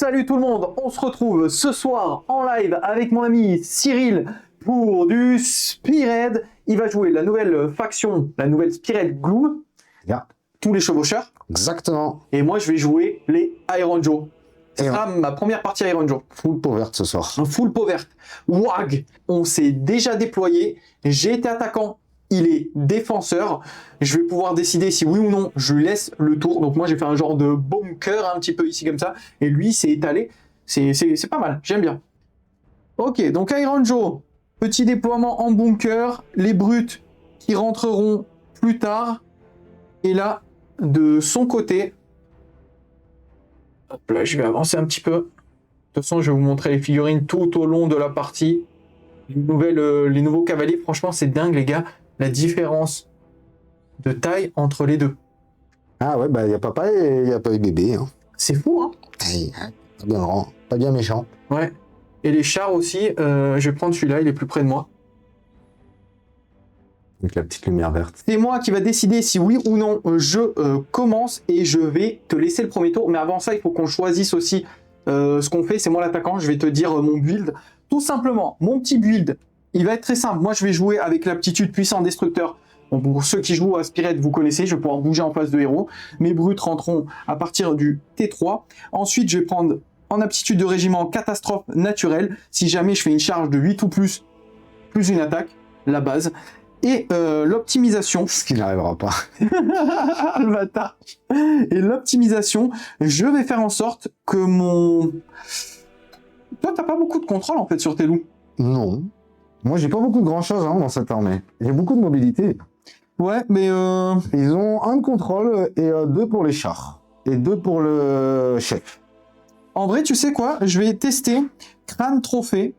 Salut tout le monde, on se retrouve ce soir en live avec mon ami Cyril pour du Spearhead. Il va jouer la nouvelle faction, la nouvelle Spearhead Glue, tous les chevaucheurs. Exactement. Et moi je vais jouer les Iron Joe. Ce sera ma première partie Iron Joe. Full peau verte ce soir. Full peau verte. WAG, on s'est déjà déployé, j'ai été attaquant. Il est défenseur. Je vais pouvoir décider si oui ou non je lui laisse le tour. Donc moi j'ai fait un genre de bunker un petit peu ici comme ça. Et lui s'est étalé. C'est pas mal, j'aime bien. Ok, donc Iron Joe, petit déploiement en bunker. Les brutes qui rentreront plus tard. Et là, de son côté... Hop là, je vais avancer un petit peu. De toute façon, je vais vous montrer les figurines tout au long de la partie. Les nouveaux cavaliers, franchement c'est dingue les gars. La différence de taille entre les deux. Ah ouais, bah il y a papa et il y a pas eu bébé. Hein. C'est fou, hein. Pas bien grand, pas bien méchant. Ouais. Et les chars aussi, je vais prendre celui-là, il est plus près de moi. Avec la petite lumière verte. C'est moi qui va décider si oui ou non je commence et je vais te laisser le premier tour. Mais avant ça, il faut qu'on choisisse aussi ce qu'on fait. C'est moi l'attaquant, je vais te dire mon build. Tout simplement, mon petit build, il va être très simple. Moi, je vais jouer avec l'aptitude puissant destructeur. Bon, pour ceux qui jouent à Spearhead, vous connaissez, je vais pouvoir bouger en face de héros. Mes brutes rentreront à partir du T3. Ensuite, je vais prendre en aptitude de régiment catastrophe naturelle. Si jamais je fais une charge de 8 ou plus une attaque, la base. Et l'optimisation. Ce qui n'arrivera pas. Le bâtard. Et l'optimisation, je vais faire en sorte que mon... Toi, t'as pas beaucoup de contrôle en fait sur tes loups. Non. Moi, j'ai pas beaucoup de grand-chose hein, dans cette armée. J'ai beaucoup de mobilité. Ouais, mais Ils ont un de contrôle et 2 pour les chars. Et 2 pour le chef. En vrai, tu sais quoi? Je vais tester crâne trophée,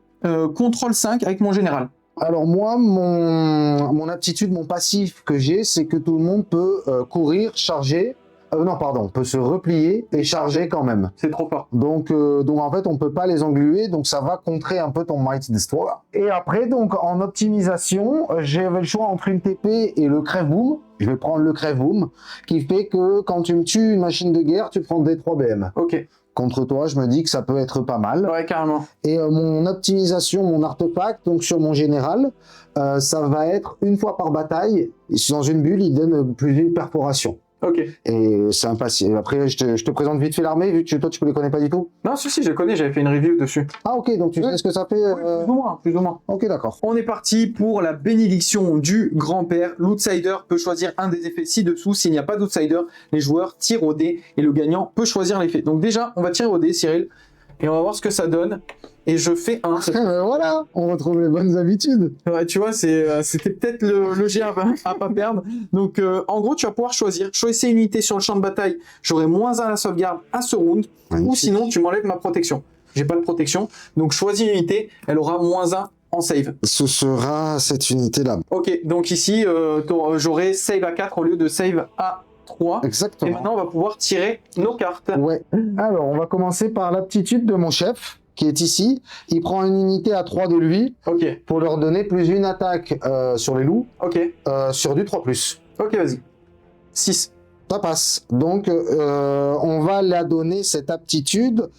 contrôle 5 avec mon général. Alors moi, mon aptitude, mon passif que j'ai, c'est que tout le monde peut courir, charger... non, pardon, peut se replier et charger quand même. C'est trop fort. Donc en fait, on peut pas les engluer, donc ça va contrer un peu ton Mighty Destroyer. Et après, donc en optimisation, j'avais le choix entre une TP et le crève-boom. Je vais prendre le crève-boom, qui fait que quand tu me tues une machine de guerre, tu prends des 3 BM. Ok. Contre toi, je me dis que ça peut être pas mal. Ouais, carrément. Et mon optimisation, mon artefact, donc sur mon général, ça va être une fois par bataille. Et dans une bulle, il donne plus d'une perforation. Ok. Et c'est un passif. Après, je te présente vite fait l'armée, vu que toi, tu ne les connais pas du tout. Non, si, je connais, j'avais fait une review dessus. Ah, ok, donc tu sais ce que ça fait Oui, plus ou moins. Ok, d'accord. On est parti pour la bénédiction du grand-père. L'outsider peut choisir un des effets ci-dessous. S'il n'y a pas d'outsider, les joueurs tirent au dé et le gagnant peut choisir l'effet. Donc déjà, on va tirer au dé, Cyril, et on va voir ce que ça donne. Et je fais un... Voilà, on retrouve les bonnes habitudes. Ouais, tu vois, c'était peut-être le jet à pas perdre. Donc, en gros, tu vas pouvoir choisir. Choisissez une unité sur le champ de bataille. J'aurai -1 à la sauvegarde à ce round. Magnifique. Ou sinon, tu m'enlèves ma protection. J'ai pas de protection. Donc, choisis une unité. Elle aura -1 en save. Ce sera cette unité-là. Ok, donc ici, j'aurai save à 4 au lieu de save à 3. Exactement. Et maintenant, on va pouvoir tirer nos cartes. Ouais. Alors, on va commencer par l'aptitude de mon chef, qui est ici. Il prend une unité à 3 de lui Ok, pour leur donner plus une attaque sur les loups, ok, sur du 3+. ok, vas-y. 6. Ça passe. Donc, on va la donner, cette aptitude,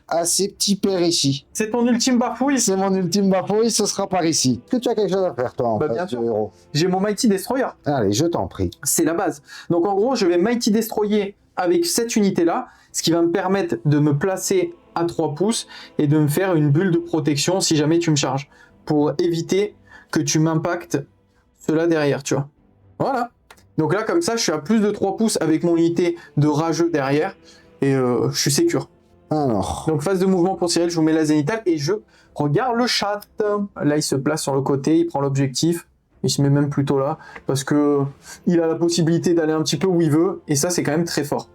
à ces petits pères ici. C'est ton ultime bafouille. C'est mon ultime bafouille, ce sera par ici. Est-ce que tu as quelque chose à faire, toi, en Bah, face bien du sûr. héros? J'ai mon Mighty Destroyer. Allez, je t'en prie. C'est la base. Donc en gros, je vais Mighty Destroyer avec cette unité-là, ce qui va me permettre de me placer à 3 pouces et de me faire une bulle de protection si jamais tu me charges, pour éviter que tu m'impactes cela derrière, tu vois. Voilà. Donc là, comme ça, je suis à plus de 3 pouces avec mon unité de rageux derrière et je suis sécure. Alors, Donc phase de mouvement pour Cyril, je vous mets la zénitale et je regarde le chat. Là, il se place sur le côté, il prend l'objectif. Il se met même plutôt là, parce que il a la possibilité d'aller un petit peu où il veut, et ça, c'est quand même très fort.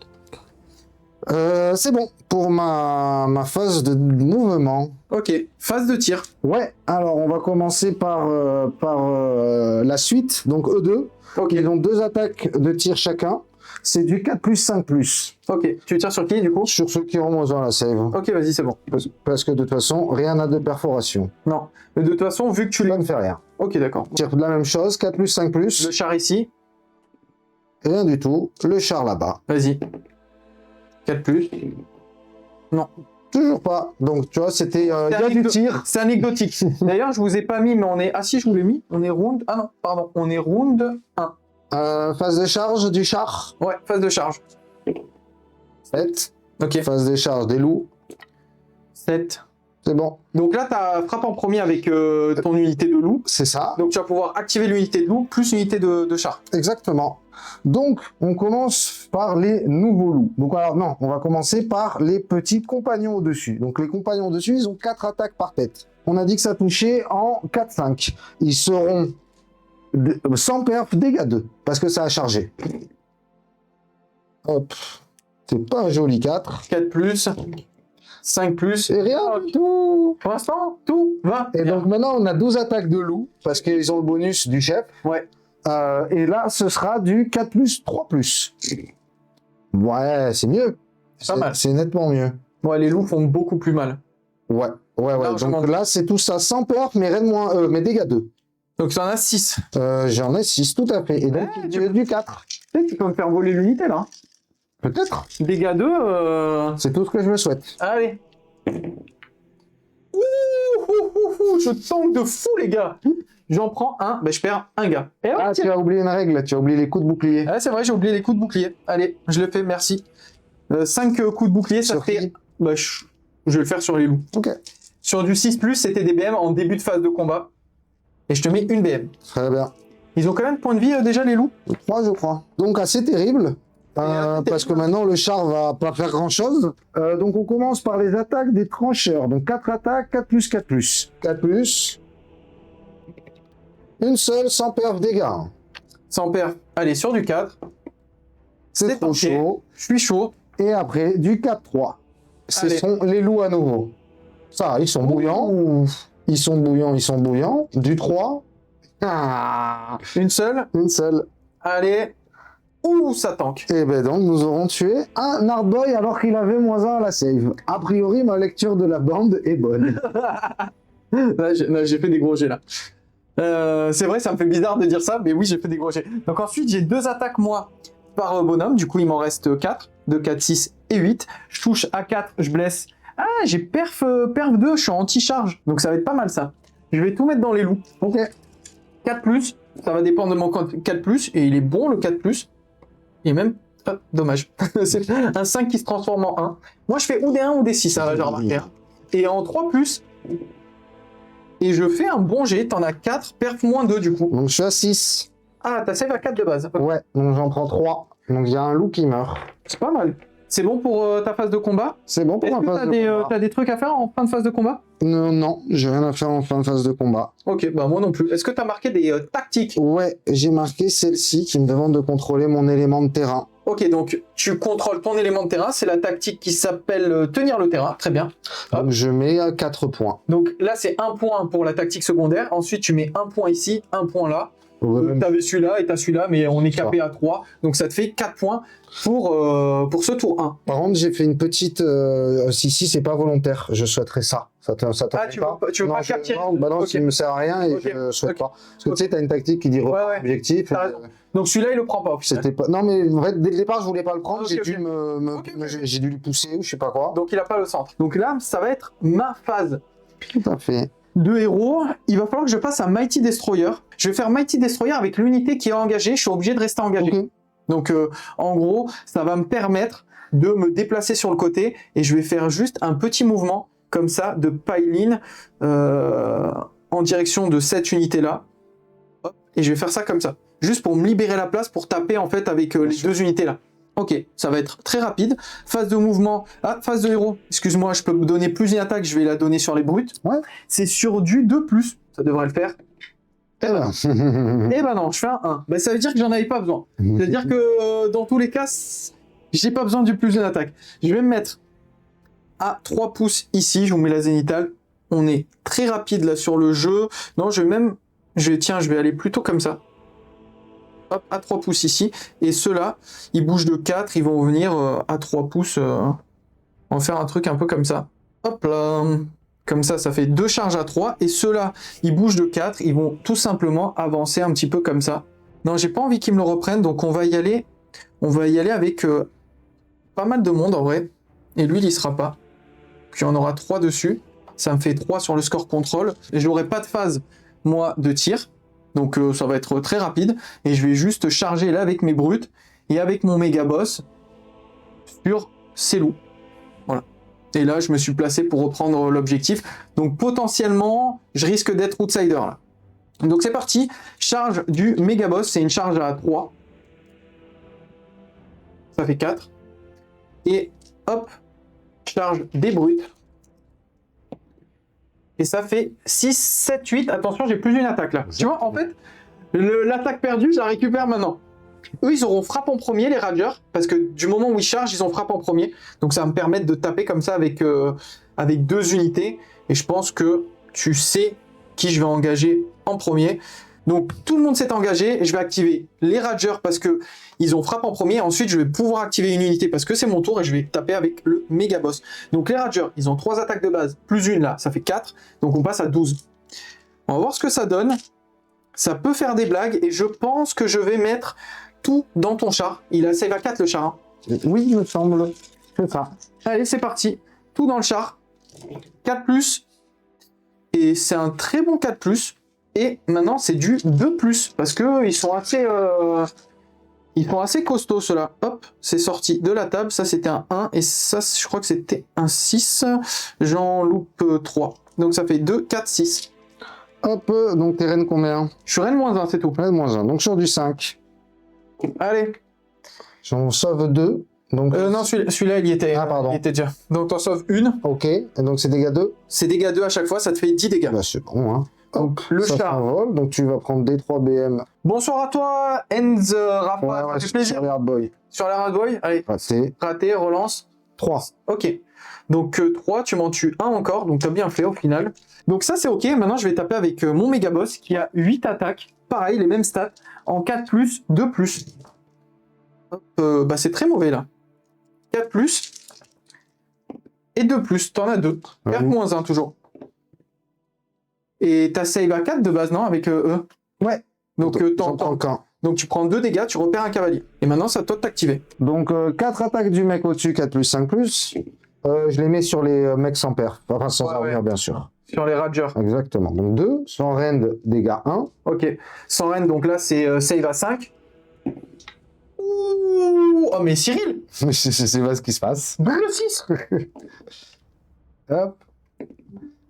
c'est bon pour ma phase de mouvement. Ok, phase de tir. Ouais, alors on va commencer par la suite, donc eux deux. Ok, Ils ont 2 attaques de tir chacun. C'est du 4+5+. ok. Tu tires sur qui, du coup? Sur ceux qui ont moins 1 à la save. Ok, vas-y, c'est bon. Parce que de toute façon, rien n'a de perforation. Non, mais de toute façon, vu que tu Ça l'as... ne fait rien. Ok, d'accord. Tire de la même chose, 4+5+. Le char ici, Rien du tout. Le char là-bas. vas-y. 4+. Non. Toujours pas. Donc, tu vois, c'était... Il y a du tir. C'est anecdotique. D'ailleurs, je vous ai pas mis, mais on est... Ah si, je vous l'ai mis. On est round... Ah non, pardon. On est round 1. Phase de charge du char. Ouais, phase de charge. 7. Ok. Phase de charge des loups. 7. C'est bon. Donc là, tu as frappe en premier avec ton unité de loup. C'est ça. Donc tu vas pouvoir activer l'unité de loup plus l'unité de char. Exactement. Donc, on commence par les nouveaux loups. Donc, alors, non, on va commencer par les petits compagnons au-dessus. Donc, les compagnons au-dessus, ils ont 4 attaques par tête. On a dit que ça touchait en 4-5. Ils seront sans perf, dégâts 2, parce que ça a chargé. Hop. C'est pas un joli 4. 4 plus, 5 plus. Et rien du tout. Pour l'instant, tout va. Et bien. donc, maintenant, on a 12 attaques de loup, parce qu'ils ont le bonus du chef. Ouais. Et là, ce sera du 4 plus, 3 plus. Ouais, c'est mieux. Pas mal. C'est nettement mieux. Ouais, les loups font beaucoup plus mal. Ouais. Largement. Donc là, c'est tout ça sans perf, mais mais dégâts 2. Donc tu en as 6. J'en ai 6, tout à fait. Et donc, du 4. Peut-être tu peux me faire voler l'unité là. Peut-être. Dégâts 2. C'est tout ce que je me souhaite. Allez. Je tombe de fou, les gars. J'en prends un, ben je perds un gars. Et ouais, Ah, tiens. tu as oublié une règle, tu as oublié les coups de bouclier. Ah, c'est vrai, j'ai oublié les coups de bouclier. Allez, je le fais, merci. 5 coups de bouclier, ça Sur fait... qui Bah, je vais le faire sur les loups. Ok. Sur du 6+, c'était des BM en début de phase de combat. Et je te mets une BM. Très bien. Ils ont combien de points de vie déjà, les loups? 3, je crois. Donc, assez terrible. assez Parce que terrible. maintenant, le char va pas faire grand-chose. Donc, on commence par les attaques des trancheurs. Donc, 4 attaques, 4 plus, 4 plus. 4 plus. Une seule, sans perf dégâts. Sans perf. Allez, sur du 4. C'est trop tenté. chaud. Je suis chaud. Et après, du 4-3. Ce Allez. sont les loups à nouveau. Ça, ils sont bouillants. Ils sont bouillants. Du 3. Ah, Une seule. une seule. Allez. Ouh, ça tank. Et ben donc, nous aurons tué un Hardboy alors qu'il avait -1 à la save. A priori, ma lecture de la bande est bonne. Là, j'ai fait des gros jets, là. C'est vrai, ça me fait bizarre de dire ça, mais oui, j'ai fait des gros jets. Donc ensuite, j'ai 2 attaques, moi, par bonhomme. Du coup, il m'en reste 4. 2, 4, 6 et 8. Je touche à 4, je blesse. Ah, j'ai perf 2, je suis en anti-charge. Donc ça va être pas mal, ça. Je vais tout mettre dans les loups. Ok. 4+, ça va dépendre de mon 4+, et il est bon, le 4+. Et même... Ah, dommage. C'est un 5 qui se transforme en 1. Moi, je fais ou des 1 ou des 6, ça va, j'ai remarqué. Et en 3+, et je fais un bon jet, t'en as 4, perf -2 du coup. Donc, je suis à 6. Ah, t'as save à 4 de base. Ouais, donc j'en prends 3. Donc, il y a un loup qui meurt. C'est pas mal. C'est bon pour ta phase de combat? C'est bon pour Est-ce ma que phase t'as de combat. t'as des trucs à faire en fin de phase de combat? Non, j'ai rien à faire en fin de phase de combat. Ok, bah moi non plus. Est-ce que t'as marqué des tactiques? Ouais, j'ai marqué celle-ci qui me demande de contrôler mon élément de terrain. Ok, donc tu contrôles ton élément de terrain, c'est la tactique qui s'appelle tenir le terrain, très bien. Hop. Donc, je mets à 4 points. Donc là, c'est 1 point pour la tactique secondaire. Ensuite, tu mets 1 point ici, 1 point là. T'avais celui-là et t'as celui-là, mais on est capé à 3. Donc ça te fait 4 points pour ce tour 1. Par contre, j'ai fait une petite... si, c'est pas volontaire. Je souhaiterais ça. Ça te Ah, tu veux non, pas faire tirer? Non, bah non, Ok. ça ne me sert à rien et Ok. je souhaite Ok. pas. Parce que tu sais, t'as une tactique qui dit repère ouais. objectif. T'as raison. Donc celui-là, il le prend pas au final. C'était pas... Non, mais en fait, dès le départ, je voulais pas le prendre. Ok, J'ai ok. dû Ok. j'ai dû lui pousser ou je sais pas quoi. Donc il a pas le centre. Donc là, ça va être ma phase Tout à fait. de héros. Il va falloir que je passe un Mighty Destroyer. Je vais faire Mighty Destroyer avec l'unité qui est engagée. Je suis obligé de rester engagé. Ok. Donc en gros, ça va me permettre de me déplacer sur le côté et je vais faire juste un petit mouvement comme ça de pile-in en direction de cette unité-là. Hop, et je vais faire ça comme ça. Juste pour me libérer la place pour taper en fait avec les 2 unités-là. Ok, ça va être très rapide. Phase de mouvement. Ah, phase de héros. Excuse-moi, je peux me donner plus une attaque, je vais la donner sur les brutes. Ouais. C'est sur du 2+. Ça devrait le faire. Eh ben. Eh ben non, je fais un 1. Ben, ça veut dire que j'en avais pas besoin. C'est-à-dire que dans tous les cas, j'ai pas besoin du plus d'une attaque. Je vais me mettre à 3 pouces ici, je vous mets la zénithale. On est très rapide là sur le jeu. Non, je vais aller plutôt comme ça. Hop, à 3 pouces ici. Et ceux-là, ils bougent de 4, ils vont venir à 3 pouces. On va faire un truc un peu comme ça. Hop là. Comme ça, ça fait 2 charges à 3. Et ceux-là, ils bougent de 4, ils vont tout simplement avancer un petit peu comme ça. Non, j'ai pas envie qu'ils me le reprennent, donc on va y aller. On va y aller avec pas mal de monde en vrai. Et lui, il y sera pas. il y en aura 3 dessus. Ça me fait 3 sur le score contrôle. Et je n'aurai pas de phase, moi, de tir. Donc ça va être très rapide. Et je vais juste charger là avec mes brutes et avec mon méga boss sur ces loups. Voilà. Et là, je me suis placé pour reprendre l'objectif. Donc potentiellement, je risque d'être outsider là. Donc c'est parti. Charge du méga boss. C'est une charge à 3. Ça fait 4. Et hop, charge des brutes. Et ça fait 6, 7, 8. Attention, j'ai plus d'une attaque là. Tu vois, en fait, l'attaque perdue, je la récupère maintenant. Eux, ils auront frappe en premier, les Ragers, parce que du moment où ils chargent, ils ont frappe en premier. Donc ça va me permettre de taper comme ça avec 2 unités. Et je pense que tu sais qui je vais engager en premier. Donc tout le monde s'est engagé. Et je vais activer les Ragers parce que ils ont frappe en premier. Ensuite, je vais pouvoir activer une unité parce que c'est mon tour et je vais taper avec le méga boss. Donc les Ragers, ils ont 3 attaques de base, plus une là, ça fait 4. Donc on passe à 12. On va voir ce que ça donne. Ça peut faire des blagues et je pense que je vais mettre tout dans ton char. Il a save à 4 le char. Hein. Oui, il me semble. C'est ça. Allez, c'est parti. Tout dans le char. 4+. Et c'est un très bon 4+. Et maintenant, c'est du 2+. Parce que ils sont assez costauds, ceux-là. Hop, c'est sorti de la table. Ça, c'était un 1. Et ça, je crois que c'était un 6. J'en loupe 3. Donc, ça fait 2, 4, 6. Hop, donc t'es reine combien? Je suis reine -1, c'est tout. Reine -1, donc sur du 5. Allez. J'en sauve 2. Donc... non, celui-là, il y était. Ah, pardon. Il était déjà. Donc, t'en sauves une. Ok, et donc c'est dégâts 2. C'est dégâts 2 à chaque fois, ça te fait 10 dégâts. Bah, c'est bon, hein. Donc, le ça char. s'envole, donc tu vas prendre D3 BM. Bonsoir à toi, Enz Rafa. Ouais, ça fait plaisir. sur les hard boy. Sur la Hard Boy, allez. Raté. Raté, relance. 3. Ok. Donc 3, tu m'en tues un encore, donc tu as bien fait au final. Donc ça c'est ok, maintenant je vais taper avec mon méga boss qui a 8 attaques, pareil, les mêmes stats, en 4+, 2+. Hop, bah c'est très mauvais là. 4+, et 2+, t'en as 2. Ouais. R-1 toujours. Et t'as save à 4 de base, non, avec eux? Ouais. Donc, j'en prends qu'un. donc tu prends 2 dégâts, tu repères un cavalier. Et maintenant c'est à toi de t'activer. Donc 4 attaques du mec au-dessus, 4+, 5+. Je les mets sur les mecs sans perf, enfin sans armure bien sûr. Sur les Ragers. Exactement. Donc 2, sans rend, dégâts 1. Ok. Sans rend, donc là c'est save à 5. Ouh, oh mais Cyril, Je sais pas ce qui se passe. double 6. Hop.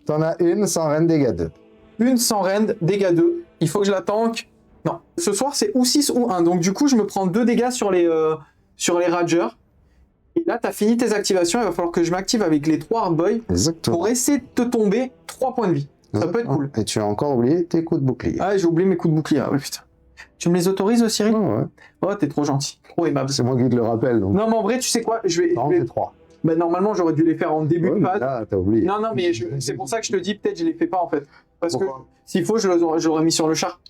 T'en as une, sans rend, dégâts 2. Une sans rend, dégâts 2. Il faut que je la tank. Non. Ce soir c'est ou 6 ou 1. Donc du coup je me prends 2 dégâts sur les Ragers. Et là, tu as fini tes activations, il va falloir que je m'active avec les 3 Hard Boy Exactement. pour essayer de te tomber 3 points de vie. Ça peut être cool. Et tu as encore oublié tes coups de bouclier. Ah, j'ai oublié mes coups de bouclier. Ah, ouais, putain. Tu me les autorises, Cyril? Ouais. Oh, t'es trop gentil. Trop aimable. C'est moi qui te le rappelle. Donc. Non, mais en vrai, tu sais quoi? Non, c'est 3. Bah, normalement, j'aurais dû les faire en début de phase. Là, t'as oublié. Non, mais c'est pour ça que je te dis, peut-être je les fais pas en fait. Parce Pourquoi? que s'il faut, je l'aurais mis sur le char.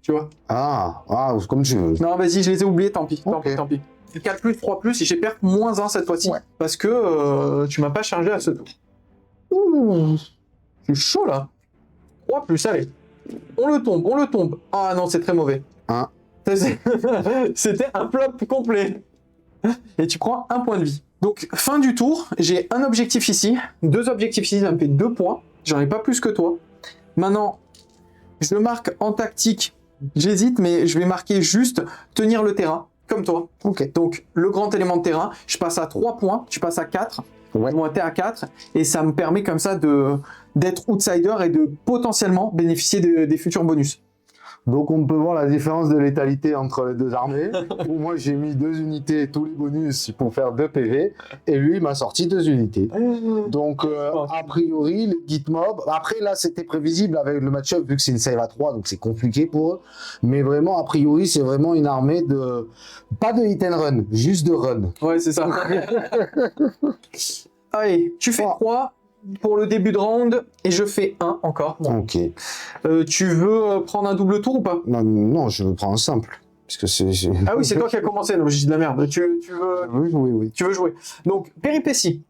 Tu vois? Ah, comme tu veux. Non, vas-y, je les ai oubliés, tant pis. Tant Ok. pis, tant pis. 4+, 3+, et j'ai perdu -1 cette fois-ci. Ouais. Parce que tu m'as pas chargé à ce tour. Ouh, c'est chaud là. 3+, allez. On le tombe. Ah non, c'est très mauvais. 1. C'était un flop complet. Et tu prends 1 point de vie. Donc, fin du tour, j'ai un objectif ici, 2 objectifs ici, ça me fait 2 points. J'en ai pas plus que toi. Maintenant, je marque en tactique. J'hésite, mais je vais marquer juste tenir le terrain. Comme toi. Ok. Donc, le grand élément de terrain, je passe à 3 points, tu passes à 4. Ouais. Moi, t'es à 4. Et ça me permet comme ça d'être outsider et de potentiellement bénéficier des futurs bonus. Donc on peut voir la différence de létalité entre les deux armées. Où moi j'ai mis 2 unités et tous les bonus pour faire 2 PV. Et lui il m'a sorti 2 unités. Donc a priori les Gitmob. Après là c'était prévisible avec le match-up vu que c'est une save à 3 donc c'est compliqué pour eux. Mais vraiment a priori c'est vraiment une armée de... Pas de hit and run, juste de run. Ouais, c'est ça. Allez, tu fais 3 pour le début de round et je fais 1 encore. Bon. Ok. Tu veux prendre un double tour ou pas? Non, je prends un simple. Parce que c'est... Ah oui, c'est toi qui as commencé. Non, j'ai dit de la merde. Tu veux... Oui. Tu veux jouer. Donc, péripétie.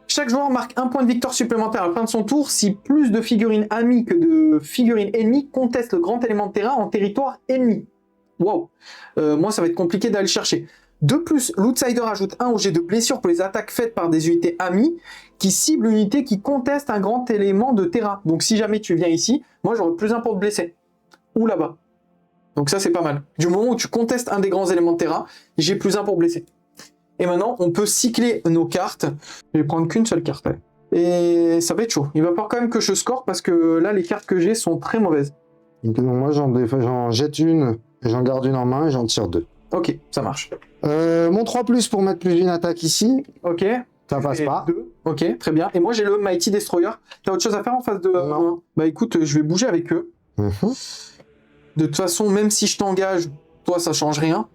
Chaque joueur marque un point de victoire supplémentaire à la fin de son tour si plus de figurines amies que de figurines ennemies contestent le grand élément de terrain en territoire ennemi. Waouh. Moi, ça va être compliqué d'aller le chercher. De plus, l'outsider ajoute 1 au jet de blessure pour les attaques faites par des unités amies qui ciblent une unité qui conteste un grand élément de terrain. Donc si jamais tu viens ici, moi j'aurai plus 1 pour te blesser. Ou là-bas. Donc ça c'est pas mal. Du moment où tu contestes un des grands éléments de terrain, j'ai plus 1 pour blesser. Et maintenant, on peut cycler nos cartes. Je vais prendre qu'une seule carte. Allez. Et ça va être chaud. Il va falloir quand même que je score parce que là, les cartes que j'ai sont très mauvaises. Donc moi j'en jette une, j'en garde une en main et j'en tire 2. Ok, ça marche. Mon 3+ pour mettre plus d'une attaque ici. Ok. Ça passe pas. 2. Ok, très bien. Et moi j'ai le Mighty Destroyer. T'as autre chose à faire en face de... Non. Bah écoute, je vais bouger avec eux. De toute façon, même si je t'engage, toi ça change rien.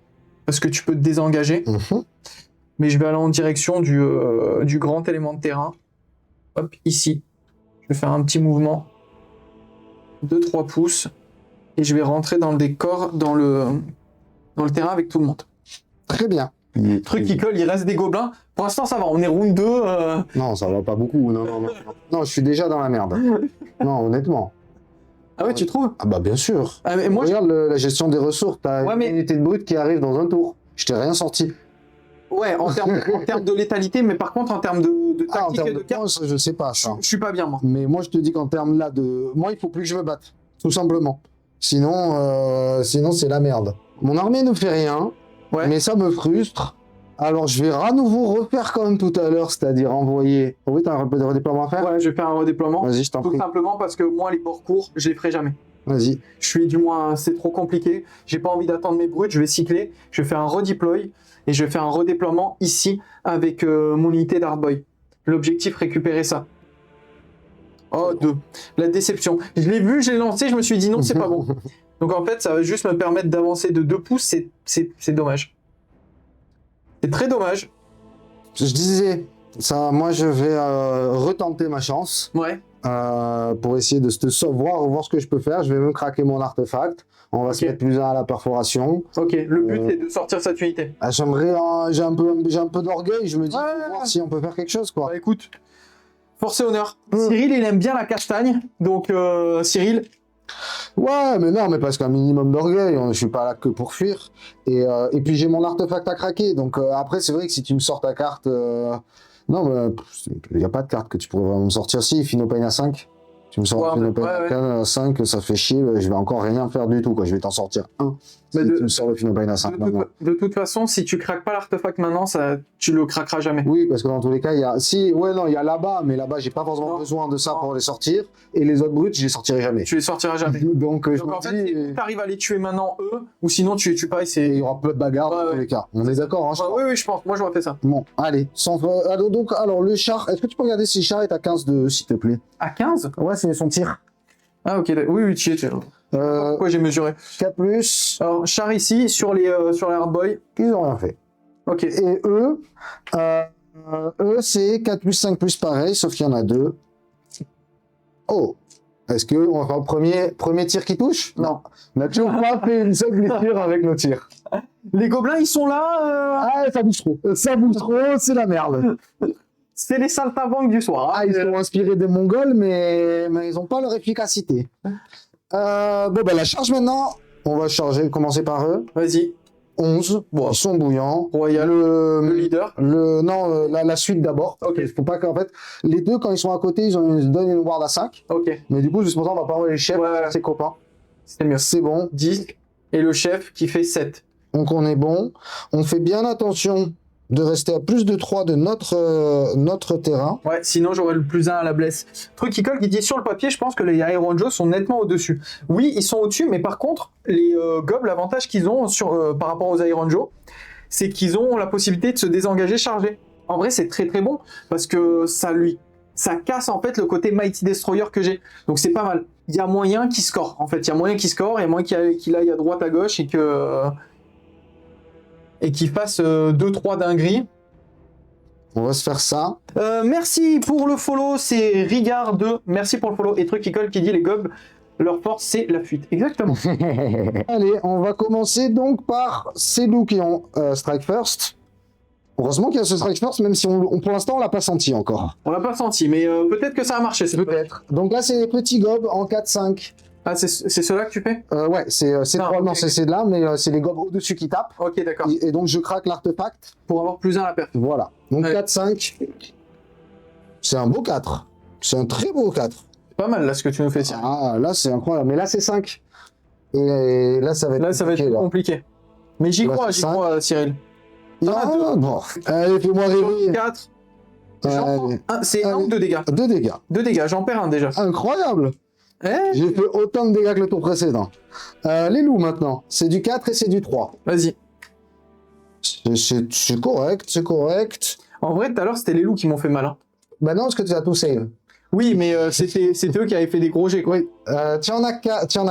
Parce que tu peux te désengager. Mais je vais aller en direction du grand élément de terrain. Hop, ici. Je vais faire un petit mouvement. 2-3 pouces. Et je vais rentrer dans le décor, dans le terrain avec tout le monde. Très bien. Truc qui colle, il reste des gobelins. Pour l'instant, ça va. On est round 2. Non, ça va pas beaucoup. Non, je suis déjà dans la merde. Non, honnêtement. Ah ouais, tu trouves? Ah bah bien sûr. Ah, mais moi, regarde la gestion des ressources. T'as une unité de brut qui arrive dans un tour. Je t'ai rien sorti. Ouais, en termes de létalité, mais par contre, en termes de tactique et de cartes, je sais pas ça. Je suis pas bien, moi. Mais moi, je te dis qu'en termes là de... Moi, il faut plus que je me batte. Tout simplement. Sinon c'est la merde. Mon armée ne fait rien, mais ça me frustre. Alors, je vais à nouveau refaire comme tout à l'heure, c'est-à-dire envoyer... Oui, t'as un redéploiement à faire? Ouais, je vais faire un redéploiement. Vas-y, je t'en prie. Tout simplement parce que moi, les bords courts, je les ferai jamais. Vas-y. C'est trop compliqué. J'ai pas envie d'attendre mes brutes, je vais cycler. Je vais faire un redeploy et je vais faire un redéploiement ici avec mon unité d'Hardboy. L'objectif, récupérer ça. Oh, 2. La déception. Je l'ai vu, je l'ai lancé, je me suis dit non, c'est pas bon. Donc en fait, ça va juste me permettre d'avancer de 2 pouces, c'est dommage. C'est très dommage. Je disais, ça, moi je vais retenter ma chance. Ouais. Pour essayer de voir ce que je peux faire. Je vais même craquer mon artefact. On va se mettre plus 1 à la perforation. Ok, le but c'est de sortir cette unité. J'ai un peu d'orgueil, je me dis, voir si on peut faire quelque chose, quoi. Bah écoute, force et honneur. Cyril, il aime bien la castagne, donc Cyril... Ouais, mais non, mais parce qu'un minimum d'orgueil, je suis pas là que pour fuir. Et puis j'ai mon artefact à craquer, donc après c'est vrai que si tu me sors ta carte... Non, mais il n'y a pas de carte que tu pourrais vraiment me sortir. Si, Phinopain à 5. Tu me sors Phinopain à 5, ça fait chier, je vais encore rien faire du tout, quoi. Je vais t'en sortir 1. Si tu me sors le Phinopain à 5 maintenant. De toute façon, si tu craques pas l'artefact maintenant, tu le craqueras jamais. Oui, parce que dans tous les cas, il y a... il y a là-bas, mais là-bas, j'ai pas forcément besoin de ça pour les sortir. Et les autres brutes, je les sortirai jamais. Tu les sortiras jamais. Donc je en me fait, dis... si t'arrives à les tuer maintenant, eux, ou sinon tu pareil, c'est... Il y aura peu de bagarres dans tous les cas. On est d'accord, hein, oui, je pense. Moi, j'aurais fait ça. Bon, allez. Alors, le char, est-ce que tu peux regarder si le char est à 15 de, s'il te plaît? À 15? Ouais, c'est son tir. Ah, ok. Oui, tu es. Pourquoi j'ai mesuré? 4+. Alors, char ici, sur les Hardboy. Ils ont rien fait. Ok. Et eux, c'est 4+, 5+, pareil, sauf qu'il y en a 2. Oh! Est-ce qu'on va faire le premier tir qui touche? Non. On n'a toujours pas fait une seule blessure avec nos tirs. Les gobelins, ils sont là Ah, ça bouge trop. Ça bouge trop, c'est la merde. C'est les saltimbanques du soir. Ah, ils sont inspirés des Mongols, mais ils n'ont pas leur efficacité. La charge maintenant. On va commencer par eux. Vas-y. 11. Bon, ils sont bouillants. Royal. Le leader. La suite d'abord. Ok. Faut pas qu'en fait, les deux, quand ils sont à côté, ils donnent une ward à 5. Ok. Mais du coup, juste pour ça, on va pas envoyer les chefs, ses copains. C'est mieux. C'est bon. 10. Et le chef qui fait 7. Donc on est bon. On fait bien attention de rester à plus de 3 de notre terrain. Ouais, sinon j'aurais le plus 1 à la blesse. Truc qui colle, qui dit sur le papier, je pense que les Iron Joe sont nettement au-dessus. Oui, ils sont au-dessus, mais par contre, les gobs, l'avantage qu'ils ont par rapport aux Iron Joe, c'est qu'ils ont la possibilité de se désengager chargé. En vrai, c'est très très bon, parce que ça casse en fait le côté Mighty Destroyer que j'ai. Donc c'est pas mal. Il y a moyen qu'il score, en fait. Il y a moyen qu'il score, il y a moyen qu'il aille à droite, à gauche, et qu'il fasse 2-3 dingueries. On va se faire ça. Merci pour le follow, c'est Rigard2. Merci pour le follow. Et truc qui colle qui dit les gobs, leur force c'est la fuite. Exactement. Allez, on va commencer donc par ces loups qui ont Strike First. Heureusement qu'il y a ce Strike First, même si pour l'instant on l'a pas senti encore. On l'a pas senti, mais peut-être que ça a marché. Peut-être. Donc là c'est les petits gobs en 4-5. Ah, c'est ceux-là que tu fais? Ouais, c'est Non, 3, non, ok. c'est de là, mais c'est les gobes au-dessus qui tapent. Ok, d'accord. Et donc, je craque l'artefact. Pour avoir plus 1 à la perte. Voilà. Donc, Ouais. 4-5. C'est un beau 4. C'est un très beau 4. C'est pas mal là ce que tu nous fais, Cyril. Ah, là, c'est incroyable. Mais là, c'est 5. Et là, ça va être Là, ça va être compliqué, là. compliqué. Mais j'y Là, crois, c'est cinq. Cyril. Ah, bon. Allez, fais-moi rêver. 4. Allez. C'est 1 ou 2 dégâts? 2 dégâts. 2 dégâts, j'en perds un déjà. Incroyable. Eh, J'ai fait autant de dégâts que le tour précédent. Les loups, maintenant. C'est du 4 et c'est du 3. vas-y. C'est correct, c'est correct. En vrai, tout à l'heure, c'était les loups qui m'ont fait mal. Hein. Bah non, parce que tu as tout save. Oui, mais c'était eux qui avaient fait des gros jets, quoi. Oui. Tu en as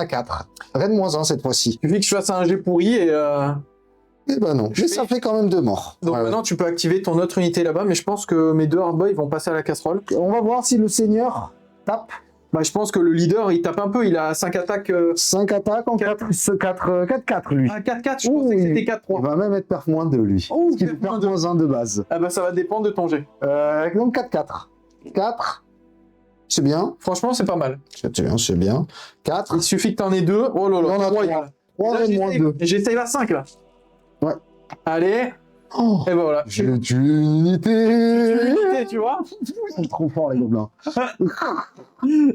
4. Raid-moi-en cette fois-ci. Il suffit que je fasse un jet pourri et... Eh ben non. Je Mais fais- ça fait quand même 2 morts. Donc Ouais, maintenant, tu peux activer ton autre unité là-bas, mais je pense que mes 2 hardboys vont passer à la casserole. ouais. On va voir si le seigneur tape. Bah, je pense que le leader, il tape un peu, il a 5 attaques... 5 attaques en 4-4, lui. Ah, 4-4, je Ouh, pensais que il- c'était Il 4-3. va même être perf moins 2, lui. Oh, Parce qu'il est perf perf moins deux. moins 1 de base. Ah bah ça va dépendre de ton jet. Donc 4-4. 4. C'est bien. Franchement, c'est pas mal. C'est bien, c'est bien. 4. Il suffit que t'en aies 2. Oh là On en là, a trois, trois. il y a- 3 Là, raid moins 2. j'essaye la 5 là. Ouais. Allez, Oh, et ben voilà. j'ai tué une unité. Tu vois. Ils sont trop forts, les gobelins.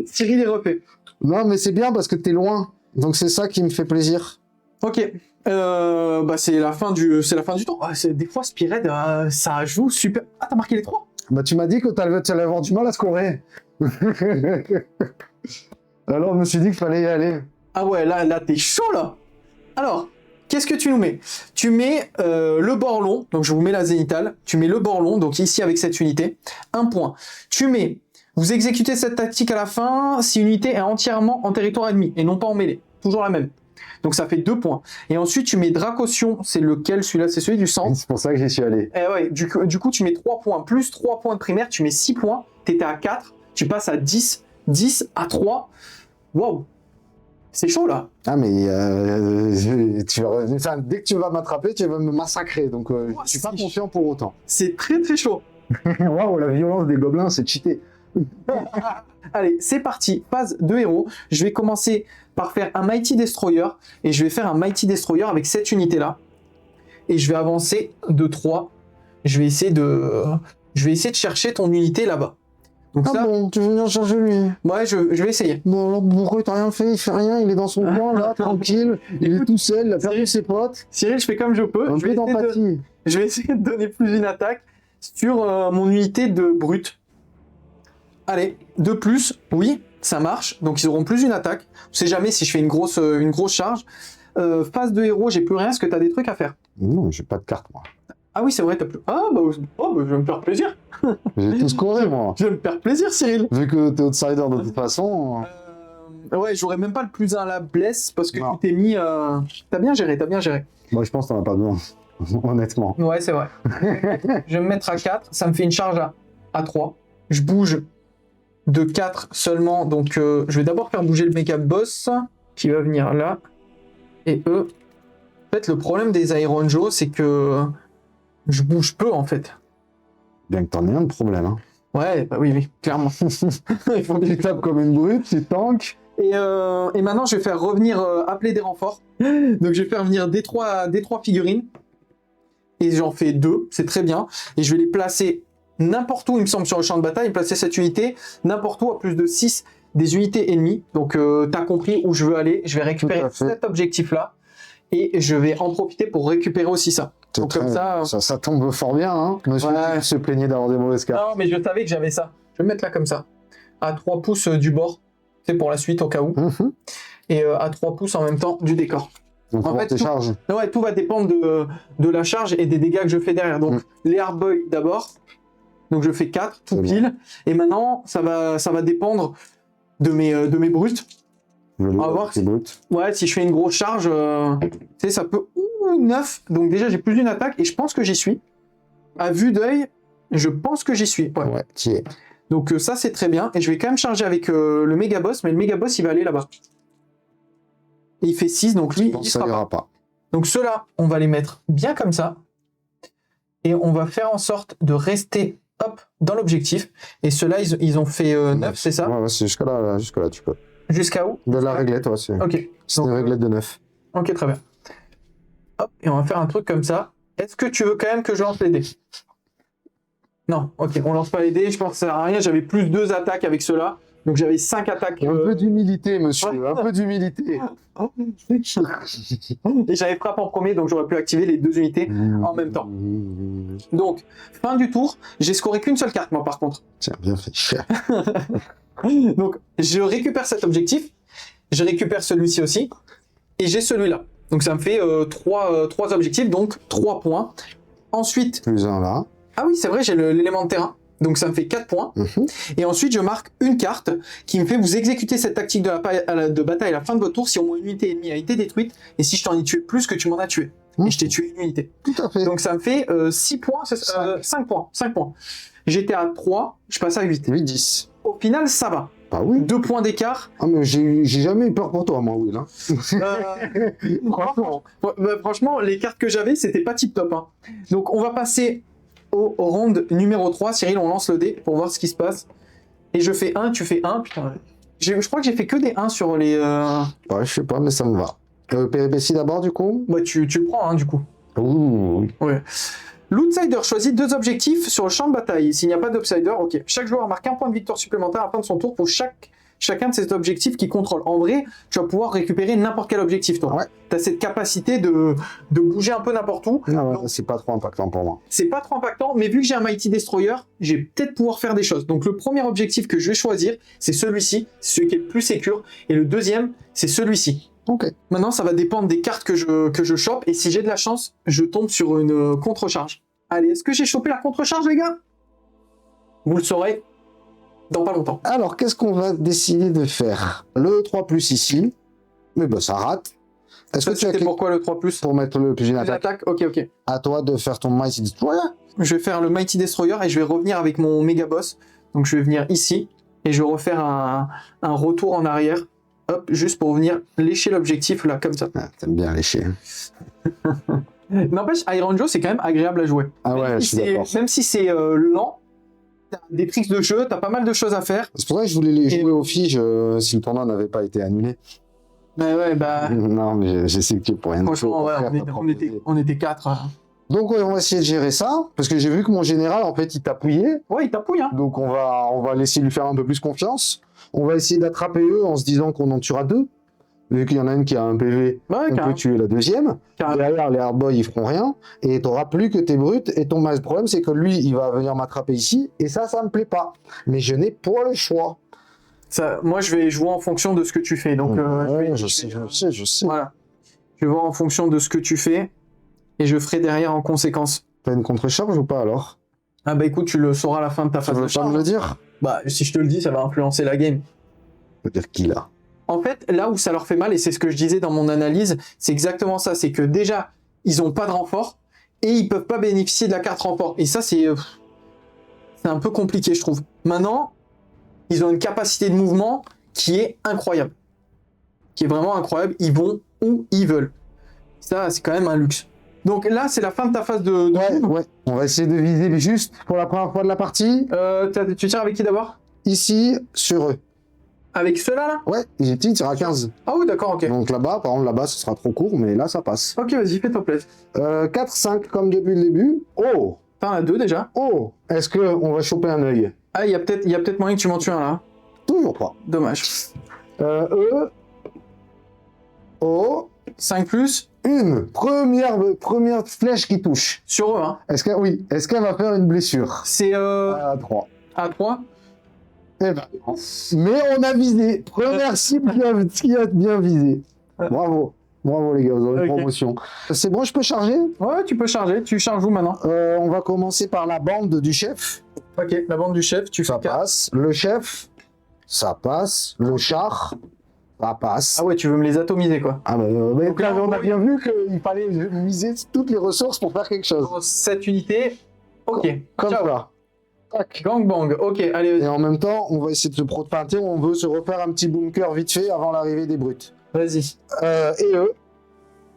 Cyril est refait. Non, mais c'est bien parce que t'es loin. Donc c'est ça qui me fait plaisir. Ok. Bah c'est la fin du temps. Ah, des fois Spearhead ça joue super. Ah t'as marqué les 3. Bah tu m'as dit que tu allais avoir du mal à scorer. Alors je me suis dit qu'il fallait y aller. Ah ouais là t'es chaud là. Alors qu'est-ce que tu nous mets? Tu mets le bord long. Donc je vous mets la zénithale. Tu mets le bord long. Donc ici avec cette unité. 1 point. Tu mets. Vous exécutez cette tactique à la fin si l'unité est entièrement en territoire ennemi et non pas en mêlée. Toujours la même. Donc ça fait 2 points. Et ensuite tu mets Dracotion, c'est lequel celui-là? C'est celui du centre. C'est pour ça que j'y suis allé. Eh ouais, du coup tu mets 3 points, plus 3 points de primaire, tu mets 6 points, t'étais à 4, tu passes à 10, 10 à 3. Waouh! C'est chaud là. Ah mais enfin, dès que tu vas m'attraper, tu vas me massacrer. Donc je suis pas c'est confiant pour autant. C'est très très chaud. Waouh, la violence des gobelins, c'est cheaté. Allez, c'est parti, phase de héros. Je vais commencer par faire un Mighty Destroyer et je vais faire un Mighty Destroyer avec cette unité là. Et je vais avancer de 3. Je vais essayer de chercher ton unité là-bas. Donc Ah ça, bon, tu veux venir chercher lui? ouais, je vais essayer. Bon alors pourquoi t'as rien fait? Il fait rien, il est dans son coin là, tranquille. Il est tout seul, il a perdu ses potes. Cyril, je fais comme je peux. Un Je vais peu essayer de- d'empathie. Je vais essayer de donner plus d'une attaque sur mon unité de brut. Allez, de plus, oui, ça marche. Donc ils auront plus d'une attaque. On sait jamais si je fais une grosse charge. Phase de héros, j'ai plus rien. Est-ce que tu as des trucs à faire? Non, j'ai pas de carte moi. Ah oui, c'est vrai, t'as plus. Ah bah, je vais me faire plaisir. J'ai tout scoré moi. Je vais me faire plaisir, Cyril. Vu que t'es outsider de toute façon. Ouais, j'aurais même pas le plus 1 à la blesse parce que Non. tu t'es mis. T'as bien géré, t'as bien géré. Moi je pense que t'en as pas besoin. Honnêtement. Ouais, c'est vrai. Je vais me mettre à 4, ça me fait une charge à 3. Je bouge de 4 seulement, donc je vais d'abord faire bouger le méga boss qui va venir là. Et eux, en fait, le problème des Iron Joe, c'est que je bouge peu en fait. Bien que t'en aies un de problème. Hein. Ouais, bah oui, clairement. Il faut bien Tu tapes comme une brute, tu tankes. Et maintenant, je vais faire revenir, appeler des renforts. Donc, je vais faire venir des trois figurines. Et j'en fais 2, c'est très bien. Et je vais les placer n'importe où, il me semble, sur le champ de bataille. Placer cette unité n'importe où à plus de 6 des unités ennemies. Donc, t'as compris où je veux aller. Je vais récupérer Tout à fait. cet objectif-là. Et je vais en profiter pour récupérer aussi ça. C'est Donc, comme ça... ça tombe fort bien, hein. Monsieur Ouais. qui se plaignait d'avoir des mauvaises cartes. Non, mais je savais que j'avais ça. Je vais me mettre là comme ça. À 3 pouces du bord. C'est pour la suite au cas où. Et à 3 pouces en même temps du décor. Donc, En en fait, tes tout- charges. Ouais, tout va dépendre de la charge et des dégâts que je fais derrière. Donc, les hardboys d'abord. Donc, je fais 4, tout C'est pile. Et maintenant, ça va dépendre de mes brutes. On va voir si- Ouais, si je fais une grosse charge, tu sais, ça peut... 9. Donc, déjà, j'ai plus d'une attaque et je pense que j'y suis. À vue d'œil, je pense que j'y suis. Ouais. Ouais, t'y es. Donc, ça, c'est très bien. Et je vais quand même charger avec le méga boss. Mais le méga boss, il va aller là-bas. Et il fait 6, donc lui, Non, il ça sera pas. ira pas. Donc ceux-là, on va les mettre bien comme ça. Et on va faire en sorte de rester hop, dans l'objectif. Et ceux-là, ils ont fait 9, c'est ça? Ouais, c'est jusque-là, tu peux. Jusqu'à où? De la réglette, ouais, c'est Ok. une Donc, réglette de 9. Ok, très bien. Hop, et on va faire un truc comme ça. Est-ce que tu veux quand même que je lance les dés? Non, ok, on lance pas les dés, je pense que ça sert à rien. J'avais plus 2 attaques avec ceux-là. Donc j'avais 5 attaques. Un peu d'humilité, monsieur, ouais. un peu d'humilité. Et j'avais frappe en premier, donc j'aurais pu activer les 2 unités en même temps. Donc, fin du tour, j'ai scoré qu'une seule carte, moi, par contre. Tiens, bien fait. Donc, je récupère cet objectif, je récupère celui-ci aussi, et j'ai celui-là. Donc, ça me fait 3 objectifs, donc 3 points. Ensuite... Plus un là. Ah oui, c'est vrai, j'ai l'élément de terrain. Donc, ça me fait 4 points. Et ensuite, je marque une carte qui me fait vous exécuter cette tactique de bataille à la fin de votre tour si au moins une unité ennemie a été détruite et si je t'en ai tué plus que tu m'en as tué. Et je t'ai tué une unité. Tout à fait. Donc, ça me fait 6 points, 5 points. 5 points. J'étais à 3, je passe à 8. 8, 10. Au final, ça va. Bah oui. 2 points d'écart. Ah, mais j'ai jamais eu peur pour toi, moi, Will. Hein. Franchement, les cartes que j'avais, c'était pas tip top. Hein. Donc, on va passer au round numéro 3. Cyril, on lance le dé pour voir ce qui se passe. Et je fais 1, tu fais 1. Putain, je crois que j'ai fait que des 1 sur les... Ouais, je sais pas, mais ça me va. Péripétie d'abord, du coup. Ouais, tu le prends, hein, du coup. Ouh. Ouais. L'outsider choisit 2 objectifs sur le champ de bataille. S'il n'y a pas d'outsider, ok. Chaque joueur marque un point de victoire supplémentaire à la fin de son tour pour chacun de ces objectifs qu'il contrôle. En vrai, tu vas pouvoir récupérer n'importe quel objectif, toi. Ouais. Tu as cette capacité de bouger un peu n'importe où. Non, Donc, c'est pas trop impactant pour moi. c'est pas trop impactant, mais vu que j'ai un Mighty Destroyer, je vais peut-être pouvoir faire des choses. Donc le premier objectif que je vais choisir, c'est celui-ci, c'est celui qui est le plus sécure. Et le deuxième, c'est celui-ci. Ok. Maintenant, ça va dépendre des cartes que je chope. Et si j'ai de la chance, je tombe sur une contre-charge. Allez, est-ce que j'ai chopé la contre-charge, les gars? Vous le saurez dans pas longtemps. Alors, qu'est-ce qu'on va décider de faire? Le 3+ ici. Mais ben, ça rate. Est-ce que tu as pourquoi le 3+? pour mettre le plus une Les attaque? attaques, ok. À toi de faire ton Mighty Destroyer. Je vais faire le Mighty Destroyer et je vais revenir avec mon méga boss. Donc je vais venir ici et je vais refaire un retour en arrière. Hop, juste pour venir lécher l'objectif là, comme ça. Ah, t'aimes bien lécher. N'empêche, Iron Joe, c'est quand même agréable à jouer. Ah ouais, je suis d'accord. Même si c'est lent, t'as des tricks de jeu, t'as pas mal de choses à faire. C'est pour ça que je voulais les jouer aux fiches si le tournoi n'avait pas été annulé. Mais ouais, bah... Non, mais j'ai sais que pour rien. Franchement, ouais, on était 4. Donc ouais, on va essayer de gérer ça, parce que j'ai vu que mon général, en fait, il t'appuyait. Ouais, il t'appuie, hein. Donc on va laisser lui faire un peu plus confiance. On va essayer d'attraper eux en se disant qu'on en tuera 2. Vu qu'il y en a une qui a un PV, Ouais, on peut tuer la deuxième. Derrière, les hardboys, ils feront rien. Et t'auras plus que tes brutes. Et ton problème, c'est que lui, il va venir m'attraper ici. Et ça me plaît pas. Mais je n'ai pas le choix. Ça, moi, je vais jouer en fonction de ce que tu fais. Donc, ouais, je sais. Voilà. Je vais voir en fonction de ce que tu fais. Et je ferai derrière en conséquence. T'as une contre-charge ou pas alors? Ah bah écoute, tu le sauras à la fin de ta phase de Tu veux pas charge. me le dire? Bah, si je te le dis, ça va influencer la game. Peut-être qu'il a. En fait, là où ça leur fait mal, et c'est ce que je disais dans mon analyse, c'est exactement ça. C'est que déjà, ils n'ont pas de renfort et ils peuvent pas bénéficier de la carte renfort. Et ça, c'est un peu compliqué, je trouve. Maintenant, ils ont une capacité de mouvement qui est incroyable. Qui est vraiment incroyable. Ils vont où ils veulent. Ça, c'est quand même un luxe. Donc là, c'est la fin de ta phase de Ouais. On va essayer de viser juste pour la première fois de la partie. Tu tires avec qui d'abord? Ici, sur eux. Avec ceux-là, là? Ouais, il tire à 15. Ah oui, d'accord, ok. Donc là-bas, par exemple, là-bas, ce sera trop court, mais là, ça passe. Ok, vas-y, fais-toi plaisir. 4, 5, comme depuis le début. Oh! T'en as 2 déjà. Oh! Est-ce qu'on va choper un œil? Ah, il y a peut-être moyen que tu m'en tues un, là. Toujours pas. Dommage. Oh! 5+. Une première flèche qui touche. Sur eux, hein. Est-ce qu'elle va faire une blessure? C'est À 3. à 3. Eh ben, mais on a visé. Première cible qui a bien visé. Bravo. Bravo les gars, vous avez une promotion. C'est bon, je peux charger? Ouais, tu peux charger. Tu charges où maintenant? On va commencer par la bande du chef. Ok, la bande du chef, tu fais Ça passe. Le chef, ça passe. Le char, ça passe. Ah ouais, tu veux me les atomiser, quoi. Ah mais Donc là, on a bien vu qu'il fallait miser toutes les ressources pour faire quelque chose. 7 unités. Ok. Comme Ciao. ça. Tac. Gangbang. Ok, allez, Et vas-y. en même temps, on va essayer de se protéger. On veut se refaire un petit bunker vite fait avant l'arrivée des brutes. Vas-y. Et eux,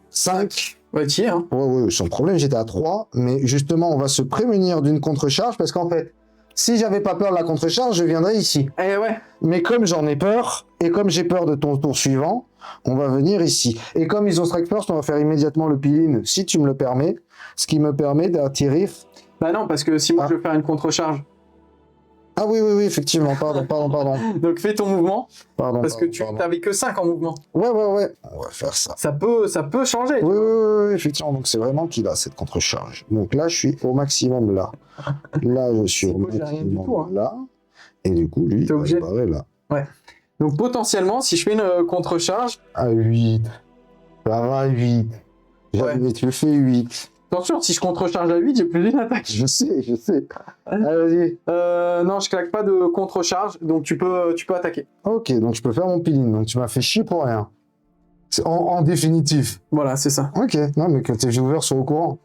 5. Ouais, tiens. Hein. Ouais, sans problème, j'étais à 3. Mais justement, on va se prémunir d'une contre-charge parce qu'en fait, Si j'avais pas peur de la contre-charge, je viendrais ici. Eh ouais. Mais comme j'en ai peur, et comme j'ai peur de ton tour suivant, on va venir ici. Et comme ils ont strike first, on va faire immédiatement le peel-in, si tu me le permets, ce qui me permet d'attirer... Bah non, parce que si moi je veux faire une contre-charge. Ah oui, effectivement, pardon. Donc fais ton mouvement, parce que tu pardon. n'avais que 5 en mouvement. Ouais, on va faire ça. Ça peut changer. Oui, effectivement, donc c'est vraiment qu'il a cette contre-charge. Donc là, je suis au maximum là. Là, je suis au J'ai rien du maximum tout, hein. là. Et du coup, lui, il va se barrer là. Ouais. Donc potentiellement, si je fais une contre-charge... À 8. Ça va à 8. Ouais. Tu le fais 8. Attention, si je contre-charge à 8, j'ai plus d'une attaque. Je sais. Allez, vas-y. Non, je claque pas de contre-charge, donc tu peux attaquer. Ok, donc je peux faire mon peeling. Donc tu m'as fait chier pour rien. C'est en définitif. Voilà, c'est ça. Ok, non mais que tes viewers sont au courant.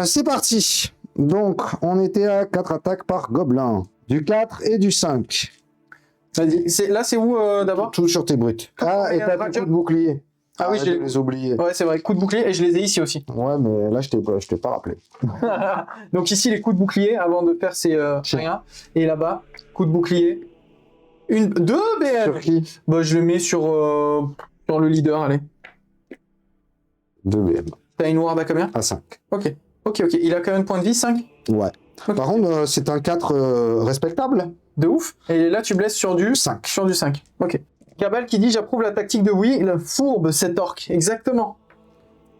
C'est parti. Donc, on était à 4 attaques par gobelin. Du 4 et du 5. Vas-y, là c'est où d'abord? Tout sur tes brutes. Ah, et t'as tes coups de bouclier. Ah oui, je les ai oubliés. Ouais, c'est vrai, coup de bouclier, et je les ai ici aussi. Ouais, mais là, je t'ai pas rappelé. Donc ici, les coups de bouclier, avant de faire ces rien. Et là-bas, coup de bouclier. 2 BM. Sur qui? Bah, je le mets sur le leader, allez. 2 BM. T'as une ward à combien? À 5. Ok. Il a combien de points de vie? 5? Ouais. Okay. Par contre, c'est un 4 respectable. De ouf. Et là, tu blesses sur du 5. Sur du 5. Ok. Cabal qui dit j'approuve la tactique de Will, fourbe cet orc. Exactement.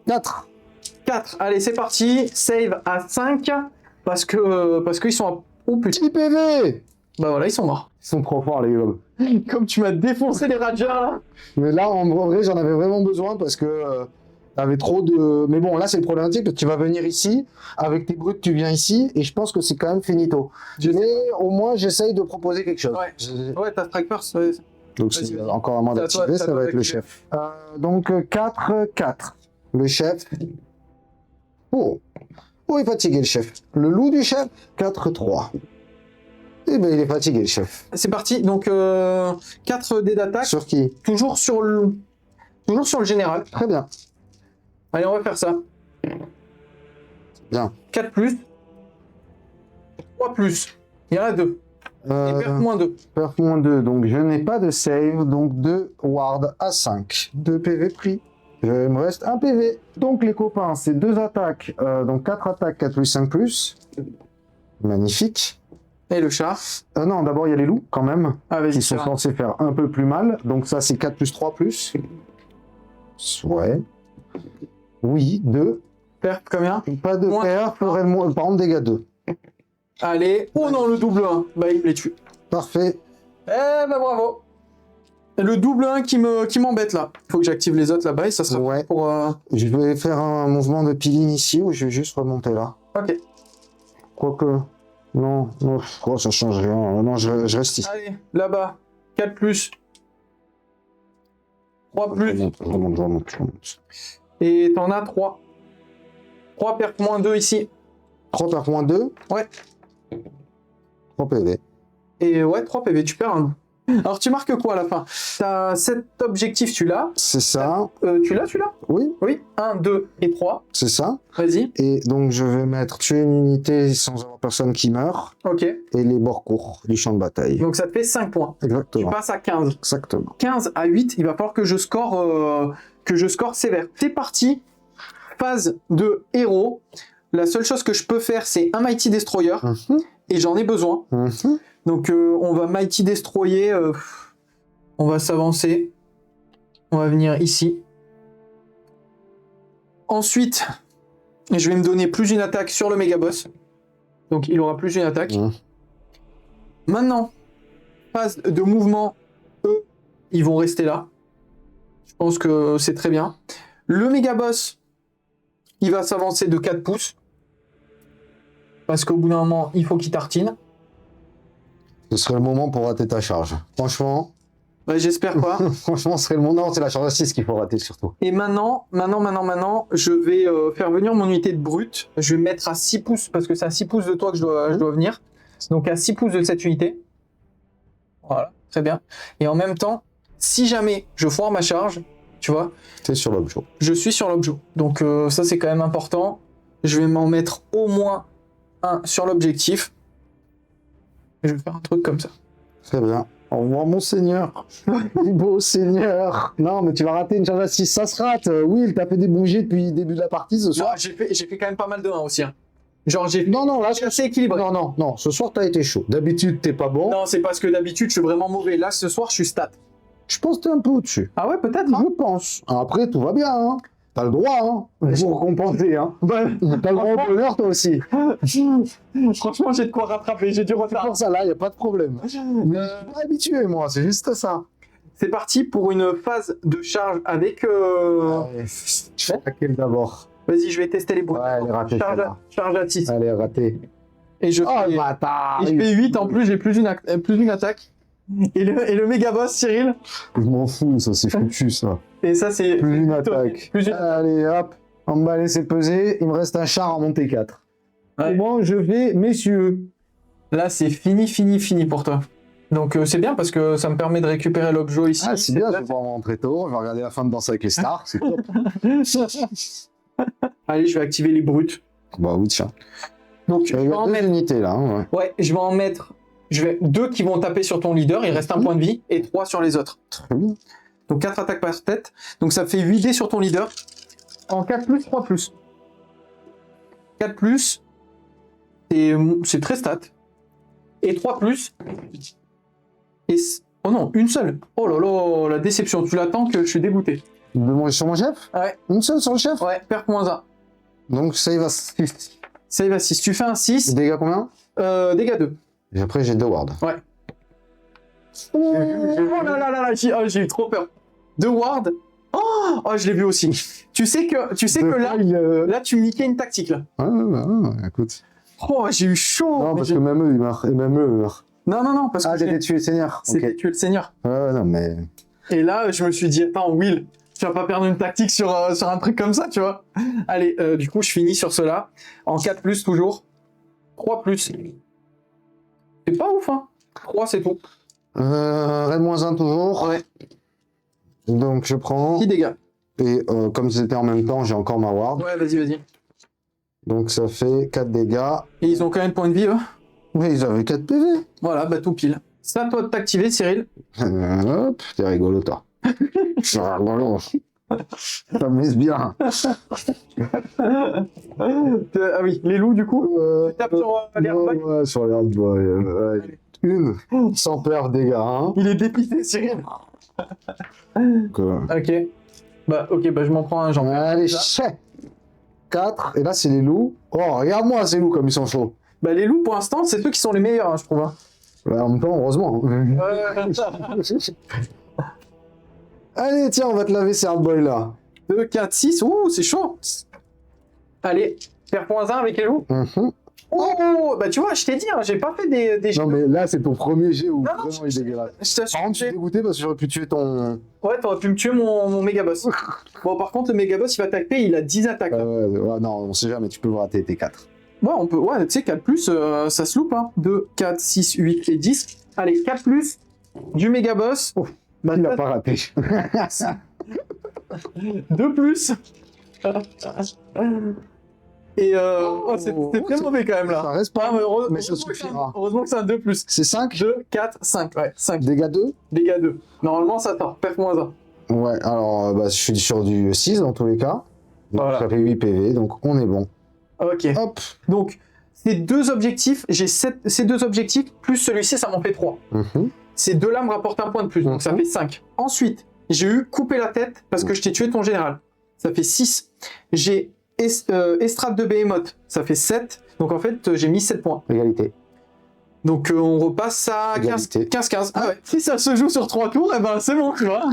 4. 4. Allez, c'est parti. Save à 5. Parce qu'ils sont à... Oh putain. Petit PV. Bah voilà, ils sont morts. Ils sont trop forts, les gars. Comme tu m'as défoncé les Ragers, là. Mais là, en vrai, j'en avais vraiment besoin parce que t'avais trop de... Mais bon, là, c'est le problématique que tu vas venir ici. Avec tes brutes, tu viens ici. Et je pense que c'est quand même finito. Mais au moins, j'essaye de proposer quelque chose. Ouais, t'as strike first. Ouais. Donc, c'est encore un moment d'activer, ça va être le chef. Donc, 4-4. Le chef. Oh, il est fatigué, le chef. Le loup du chef, 4-3. Eh ben, il est fatigué, le chef. C'est parti. Donc, 4 dés d'attaque. Sur qui? Toujours sur le général. Très bien. Allez, on va faire ça. Bien. 4 plus. 3 plus. Il y en a 2. Et perf moins 2. Perf moins 2. Donc, je n'ai pas de save. Donc, 2 ward à 5. 2 PV pris. Il me reste 1 PV. Donc, les copains, c'est 2 attaques. Donc, 4 attaques, 4 plus 5 plus. Magnifique. Et le chat. Non, d'abord, il y a les loups, quand même. Ah, vas-y. Qui sont censés faire un peu plus mal. Donc, ça, c'est 4 plus 3 plus. Ouais. Oui, 2. Perf combien? Pas de perf, par contre, dégâts 2. Allez. Oh non, le double 1. Bah, il me les tue. Parfait. Eh bah, bravo. Le double 1 qui m'embête là. Il faut que j'active les autres là-bas et ça sera pour... Je vais faire un mouvement de peeling ici ou je vais juste remonter là. Ok. Quoique... Non, oh, ça change rien. Non, je reste ici. Allez, là-bas. 4 plus. 3 plus. Je remonte. Et t'en as 3. 3 perf moins 2 ici. 3 perf moins 2. Ouais. 3 PV. Et ouais, 3 PV, tu perds un loup. Alors tu marques quoi à la fin? T'as cet objectif, tu l'as. C'est ça. Tu l'as? Oui. Oui. 1, 2 et 3. C'est ça. Vas-y. Et donc je vais mettre tuer une unité sans avoir personne qui meurt. Ok. Et les bords courts du champ de bataille. Donc ça te fait 5 points. Exactement. Tu passes à 15. Exactement. 15 à 8, il va falloir que je score sévère. C'est parti. Phase de héros. La seule chose que je peux faire, c'est un Mighty Destroyer. Et j'en ai besoin. Donc on va Mighty Destroyer. On va s'avancer. On va venir ici. Ensuite, je vais me donner plus une attaque sur le méga boss. Donc il aura plus une attaque. Maintenant, phase de mouvement. Eux, ils vont rester là. Je pense que c'est très bien. Le méga boss, il va s'avancer de 4 pouces. Parce qu'au bout d'un moment, il faut qu'il tartine. Ce serait le moment pour rater ta charge. Franchement. Ouais, j'espère pas. Franchement, ce serait le moment. Non, c'est la charge à 6 qu'il faut rater surtout. Et maintenant, je vais faire venir mon unité de brute. Je vais mettre à 6 pouces, parce que c'est à 6 pouces de toi que je dois venir. Donc à 6 pouces de cette unité. Voilà, très bien. Et en même temps, si jamais je foire ma charge, tu vois, t'es sur l'objet. Je suis sur l'objet. Donc ça, c'est quand même important. Je vais m'en mettre au moins un sur l'objectif. Je vais faire un truc comme ça. Très bien. Au revoir, mon seigneur. Beau seigneur. Non, mais tu vas rater une charge à 6. Ça se rate. Will, t'as fait des bougies depuis le début de la partie ce Non, soir. j'ai fait quand même pas mal de 1 aussi. Hein. Genre, Non, là, je suis assez équilibré. non. Ce soir, t'as été chaud. D'habitude, t'es pas bon. Non, c'est parce que d'habitude, je suis vraiment mauvais. Là, ce soir, je suis stat. Je pense que t'es un peu au-dessus. Ah ouais, peut-être. Hein. Je pense. Après, tout va bien. Hein. T'as le droit, hein. Pour compenser, hein. T'as le droit au bonheur, toi aussi. Franchement, j'ai de quoi rattraper. J'ai du C'est retard. pour ça, là, y a pas de problème. Mais je suis pas habitué, moi. C'est juste ça. C'est parti pour une phase de charge avec... Ouais. Tu fais laquelle d'abord? Vas-y, je vais tester les bruits. Ouais, elle est ratée, celle-là. Charge à 6. Elle est ratée. Et je Oh, fais, le bâtard! et je fais 8 en plus, j'ai plus d'une attaque. Et le méga boss, Cyril. Je m'en fous, ça, c'est foutu, ça. Et ça, c'est... Plus une attaque. Plus une- Allez, hop. Emballé, c'est pesé. Il me reste un char à monter 4. Ouais. Et moi, je vais, messieurs. Là, c'est fini pour toi. Donc, c'est bien parce que ça me permet de récupérer l'objet ici. Ah, c'est bien, je vais pouvoir rentrer tôt. Je vais regarder la fin de Danse avec les stars. C'est top. Allez, je vais activer les brutes. Bah oui, tiens. Donc, je Il y vais a en deux mettre... unités, là. Hein, ouais. Ouais, je vais en mettre... 2 qui vont taper sur ton leader, il reste un point de vie, et 3 sur les autres. Très bien. Donc 4 attaques par tête. Donc ça fait 8 dés sur ton leader. En 4 plus, 3 plus. 4 plus, c'est très stat. Et 3 plus. Oh non, une seule. Oh là là, la déception. Tu l'attends que je suis dégoûté. Sur mon chef? Ouais. Une seule sur le chef? Ouais, perte moins 1. Donc, save à 6. Save à 6. Tu fais un 6. Dégâts combien? Dégâts 2. Et après, j'ai 2 wards. Ouais. Oh là là là là, j'ai eu trop peur. 2 wards. Oh, je l'ai vu aussi. Tu sais que là, tu me niquais une tactique là. Écoute. Oh, j'ai eu chaud. Non, parce que même eux, ils meurent. Et même eux, ils meurent. Non, parce que Ah, t'étais tué le seigneur. c'était Ok. tuer le seigneur. Ouais, non, mais. Et là, je me suis dit, attends, Will, tu vas pas perdre une tactique sur un truc comme ça, tu vois. Allez, du coup, je finis sur cela. En 4 plus, toujours. 3 plus. C'est pas ouf, hein. 3, c'est tout. Raid -1 toujours. Ouais. Donc, je prends. 10 dégâts. Et comme c'était en même temps, j'ai encore ma ward. Ouais, vas-y. Donc, ça fait 4 dégâts. Et ils ont quand même point de vie, eux. Oui, ils avaient 4 PV. Voilà, bah tout pile. C'est à toi de t'activer, Cyril. Hop, t'es rigolo, toi. Je suis rigolo. Ça me laisse bien. Ah oui, les loups, du coup. Tu tapes sur les hardboys. Ouais, sur les hardboys. Ouais. Une, sans perdre dégâts. Hein. Il est dépité, Cyril. Donc, Ok. Bah, je m'en prends un, j'en mets. allez, chais. 4. Et là, c'est les loups. Oh, regarde-moi ces loups comme ils sont chauds. Bah, les loups, pour l'instant, c'est ceux qui sont les meilleurs, hein, je trouve. Hein. Ouais, en même temps, heureusement. Allez, tiens, on va te laver ces hardboys là. 2, 4, 6. Ouh, c'est chaud. Allez, faire point 1 avec les loups. Oh, bah tu vois, je t'ai dit, hein, j'ai pas fait des jets. Non, mais là, c'est ton premier jet où Non, vraiment il est dégueulasse. Je Par contre, je suis dégoûté parce que j'aurais pu tuer ton. Ouais, t'aurais pu me tuer mon méga boss. Bon, par contre, le méga boss, il va taper, il a 10 attaques. Là. Ouais, non, on sait jamais, tu peux le rater tes 4. Ouais, on peut. Ouais, tu sais, 4 plus, ça se loupe. Hein. 2, 4, 6, 8 et 10. Allez, 4 plus du méga boss. Oh, bah, il l'a pas raté. 2 plus. Et c'est très mauvais quand même là. Ça reste pas, Ah, mais ça suffira. Heureusement que c'est un 2 plus. C'est 5 2, 4, 5. Ouais, 5. Dégâts 2. Dégâts 2. Normalement, ça sort. Perf moins 1. Ouais, alors bah, je suis sur du 6 dans tous les cas. Donc Voilà. ça fait 8 PV, donc on est bon. Ok. Hop. Donc, ces deux objectifs, ces deux objectifs, plus celui-ci, ça m'en fait 3. Ces deux là me rapportent un point de plus, donc ça fait 5. Ensuite, j'ai eu couper la tête parce que je t'ai tué ton général. Ça fait 6. J'ai estrade de Behemoth, ça fait 7. Donc en fait, j'ai mis 7 points. Égalité. Donc on repasse à 15-15. Ah ouais. Si ça se joue sur 3 tours, eh ben c'est bon, tu vois.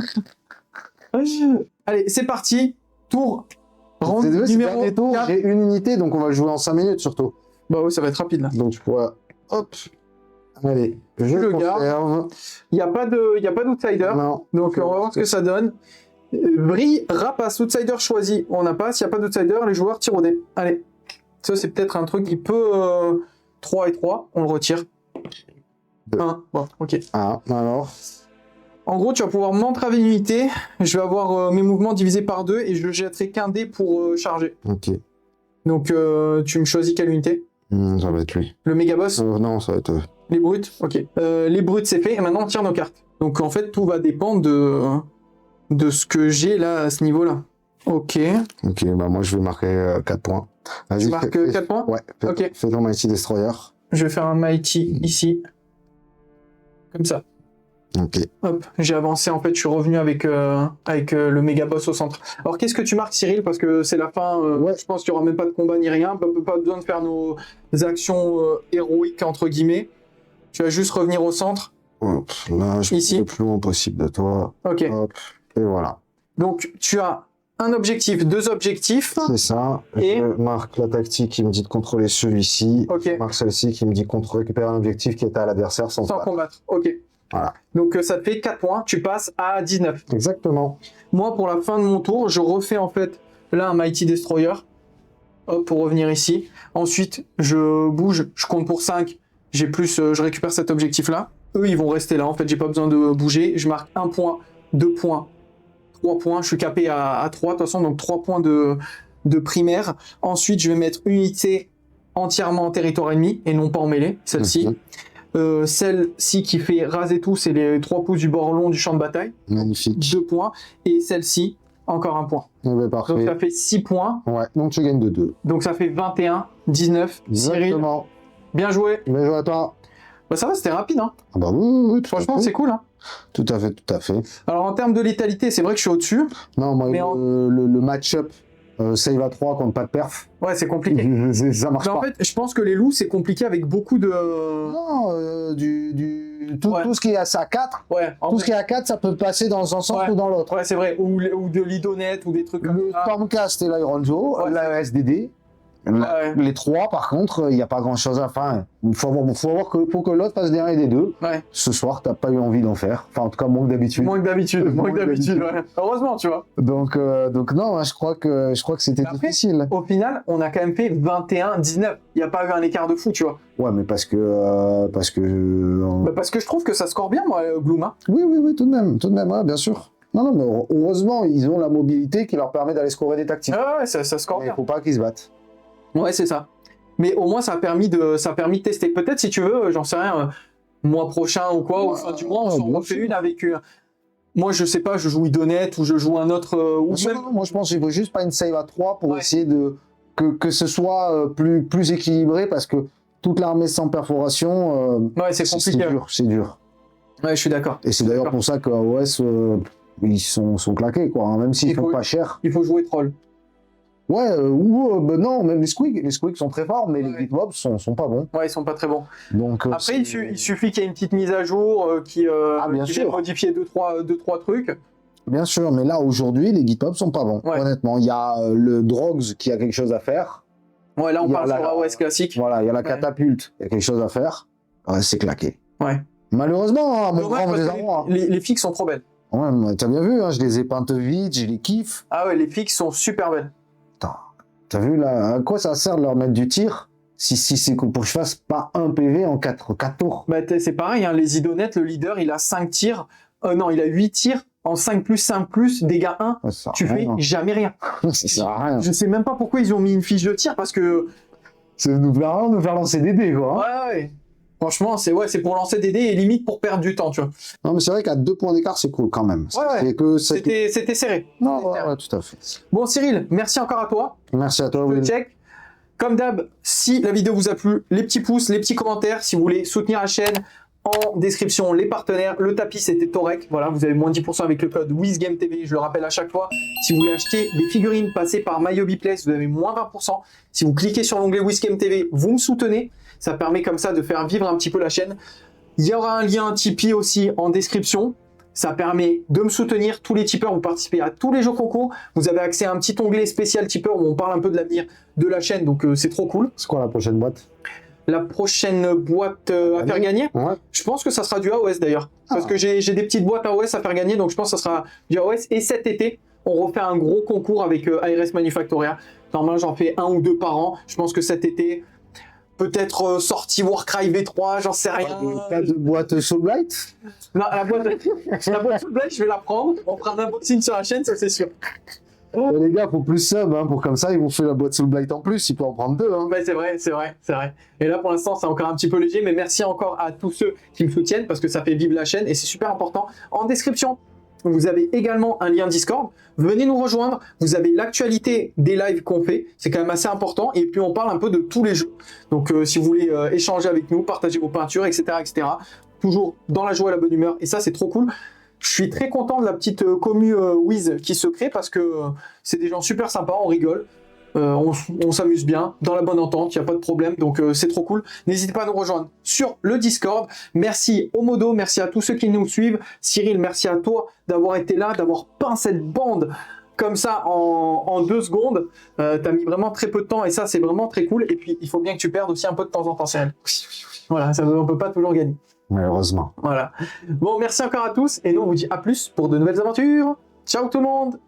Allez, c'est parti. Tour. Round numéro tour, 4. j'ai une unité, donc on va le jouer en 5 minutes surtout. Bah oui, ça va être rapide là. Donc je pourrais... Hop. Allez, je le conserve. Il n'y a pas d'outsider. Non. Donc on va voir ce que ça donne. Brie, rapace, outsider choisi. On n'a pas. S'il n'y a pas d'outsider, les joueurs tirent au dé. Allez. Ça, c'est peut-être un truc qui peut... 3 et 3, on le retire. 1. Bon, ok. Ah, alors. En gros, tu vas pouvoir m'entraver une unité. Je vais avoir mes mouvements divisés par 2 et je jetterai qu'un dé pour charger. Ok. Donc, tu me choisis quelle unité? Ça va être lui. Le méga boss? Non, ça va être... Les brutes? Ok. Les brutes, c'est fait. Et maintenant, on tire nos cartes. Donc, en fait, tout va dépendre de ce que j'ai là, à ce niveau-là. Ok. Ok, bah moi, je vais marquer 4 points. Tu marques 4 points? Ouais. Fais ton Mighty Destroyer. Je vais faire un Mighty ici. Comme ça. Ok. Hop, j'ai avancé. En fait, je suis revenu avec le méga boss au centre. Alors, qu'est-ce que tu marques, Cyril? Parce que c'est la fin. Ouais. Je pense qu'il n'y aura même pas de combat ni rien. Pas besoin de faire nos actions héroïques, entre guillemets. Tu vas juste revenir au centre. Hop, là, je Ici. vais le plus loin possible de toi. Ok. Hop, et voilà. Donc, tu as un objectif, 2 objectifs. C'est ça. Et- Je marque la tactique qui me dit de contrôler celui-ci. Ok. Je marque celle-ci qui me dit de récupérer un objectif qui était à l'adversaire sans se Sans battre. combattre. Ok. Voilà. Donc, ça te fait 4 points. Tu passes à 19. Exactement. Moi, pour la fin de mon tour, je refais en fait là un Mighty Destroyer. Hop, pour revenir ici. Ensuite, je bouge, je compte pour 5. J'ai plus, je récupère cet objectif-là. Eux, ils vont rester là. En fait, j'ai pas besoin de bouger. Je marque 1 point, 2 points, 3 points. Je suis capé à 3 de toute façon, donc 3 points de primaire. Ensuite, je vais mettre une unité entièrement en territoire ennemi et non pas en mêlée, celle-ci. Celle-ci qui fait raser tout, c'est les 3 pouces du bord long du champ de bataille. Magnifique. 2 points. Et celle-ci, encore 1 point. Eh ben, Donc parfait. ça fait 6 points. Ouais, donc tu gagnes de 2. Donc ça fait 21, 19. Cyril, Exactement. bien joué. Bien joué à toi. Bah ça va, c'était rapide. Hein. Ah bah oui, tout Franchement, à fait. c'est cool. Hein. Tout à fait, tout à fait. Alors en termes de létalité, c'est vrai que je suis au-dessus. Non, moi, Mais le match-up save à 3 contre pas de perf, Ouais, c'est compliqué. ça marche Mais pas. en fait, je pense que les loups, c'est compliqué avec beaucoup de... Non, Ouais. tout ce qui est à ça 4, Ouais, en tout vrai. ce qui est à 4, ça peut passer dans un sens Ouais. ou dans l'autre. Ouais, c'est vrai. Ou de l'idonette ou des trucs comme Le ça. Stormcast et l'Iron Joe, Ouais. la SDD, Ouais. les 3 par contre, il n'y a pas grand chose à faire. Il faut voir que pour que l'autre fasse des 1 et des 2. Ouais. Ce soir, t'as pas eu envie d'en faire. Enfin, en tout cas, moins que d'habitude. Moins que d'habitude. Moins Moins que que d'habitude, d'habitude. ouais. Heureusement, tu vois. Donc non, hein, je crois que c'était Après, difficile. Au final, on a quand même fait 21-19. Il n'y a pas eu un écart de fou, tu vois. Ouais, mais parce que Bah, parce que je trouve que ça score bien, moi, Gloom. Hein. oui, tout de même, ouais, bien sûr. Non, mais heureusement, ils ont la mobilité qui leur permet d'aller scorer des tactiques. Ouais, ça score Mais bien. il faut pas qu'ils se battent. Ouais, c'est ça. Mais au moins, ça a permis de tester. Peut-être, si tu veux, j'en sais rien, mois prochain ou quoi, ou fin du mois, on s'en bien refait sûr. une avec... moi, je sais pas, je joue Idonette ou je joue un autre... ou même... Non, moi, je pense qu'il faut juste pas une save à 3 pour Ouais. essayer que ce soit plus équilibré parce que toute l'armée sans perforation, Ouais, c'est compliqué. c'est dur. Ouais, je suis d'accord. Et c'est d'ailleurs D'accord. pour ça qu'à OS, ils sont claqués, quoi. Hein, même s'ils Il font faut- pas cher. Il faut jouer troll. Ouais, non, même les squigs sont très forts, mais Ouais. les Gitmobs sont pas bons. Ouais, ils sont pas très bons. Donc, Après, il suffit qu'il y ait une petite mise à jour qui bien qui sûr. vienne modifier deux, trois trucs. Bien sûr, mais là, aujourd'hui, les Gitmobs sont pas bons, Ouais. honnêtement. Il y a le Drogs qui a quelque chose à faire. Ouais, là, on Il y a parle la- sur AOS classique. Voilà, il y a la Ouais. catapulte, il y a quelque chose à faire. Ouais, c'est claqué. Ouais. Malheureusement, à mon Dommage, grand parce que désarroi. les fixes sont trop belles. Ouais, mais t'as bien vu, hein, je les ai peintes vite, je les kiffe. Ah ouais, les fixes sont super belles. T'as vu là, à quoi ça sert de leur mettre du tir si c'est pour que je fasse pas un PV en 4 tours? Bah, c'est pareil, hein, les idonettes, le leader, il a 5 tirs. Non, il a 8 tirs en 5+, dégâts 1. Ça sert à Tu fais rien. jamais rien. Ça sert à rien. Je sais même pas pourquoi ils ont mis une fiche de tir parce que. Ça nous fait rien de faire lancer des dés, quoi. hein. Ouais. Franchement, c'est pour lancer des dés et limite pour perdre du temps, tu vois. Non, mais c'est vrai qu'à 2 points d'écart, c'est cool quand même. Ouais. C'est que c'est. C'était serré. Non, c'était serré. ouais, tout à fait. Bon, Cyril, merci encore à toi. Merci à toi, Je Will. check. Comme d'hab, si la vidéo vous a plu, les petits pouces, les petits commentaires, si vous voulez soutenir la chaîne, en description, les partenaires, le tapis c'était Torek, voilà, vous avez moins 10% avec le code WizGameTV, je le rappelle à chaque fois. Si vous voulez acheter des figurines passées par MyHobbyPlace, vous avez moins 20%. Si vous cliquez sur l'onglet WizGameTV, vous me soutenez, ça permet comme ça de faire vivre un petit peu la chaîne. Il y aura un lien Tipeee aussi en description. Ça permet de me soutenir. Tous les tipeurs, vous participez à tous les jeux concours. Vous avez accès à un petit onglet spécial tipeur où on parle un peu de l'avenir de la chaîne. Donc c'est trop cool. C'est quoi la prochaine boîte? La prochaine boîte à faire gagner, Ouais. je pense que ça sera du AOS d'ailleurs. Parce Ah. que j'ai des petites boîtes AOS à faire gagner. Donc je pense que ça sera du AOS. Et cet été, on refait un gros concours avec ARS Manufactoria. Normalement, j'en fais 1 ou 2 par an. Je pense que cet été, peut-être sortie Warcry V3, j'en sais rien. Pas de boîte Soulblight? Non, la boîte Soulblight, je vais la prendre. On fera un unboxing sur la chaîne, ça c'est sûr. Les gars, faut plus sub, hein, pour comme ça, ils vont faire la boîte Soul Blight en plus, il peut en prendre 2. Hein. Ouais, c'est vrai, c'est vrai, c'est vrai. Et là, pour l'instant, c'est encore un petit peu léger, mais merci encore à tous ceux qui me soutiennent parce que ça fait vivre la chaîne et c'est super important. En description, vous avez également un lien Discord. Venez nous rejoindre. Vous avez l'actualité des lives qu'on fait. C'est quand même assez important. Et puis, on parle un peu de tous les jeux. Donc, si vous voulez échanger avec nous, partager vos peintures, etc., etc., toujours dans la joie et la bonne humeur. Et ça, c'est trop cool. Je suis très content de la petite commu Wiz qui se crée parce que c'est des gens super sympas, on rigole. On s'amuse bien, dans la bonne entente, il n'y a pas de problème, donc c'est trop cool. N'hésitez pas à nous rejoindre sur le Discord. Merci au Modo, merci à tous ceux qui nous suivent. Cyril, merci à toi d'avoir été là, d'avoir peint cette bande comme ça en 2 secondes. T'as mis vraiment très peu de temps et ça, c'est vraiment très cool. Et puis, il faut bien que tu perdes aussi un peu de temps en temps, Cyril. Voilà, ça, on peut pas toujours gagner. Malheureusement. Voilà. Bon, merci encore à tous et nous, on vous dit à plus pour de nouvelles aventures. Ciao tout le monde!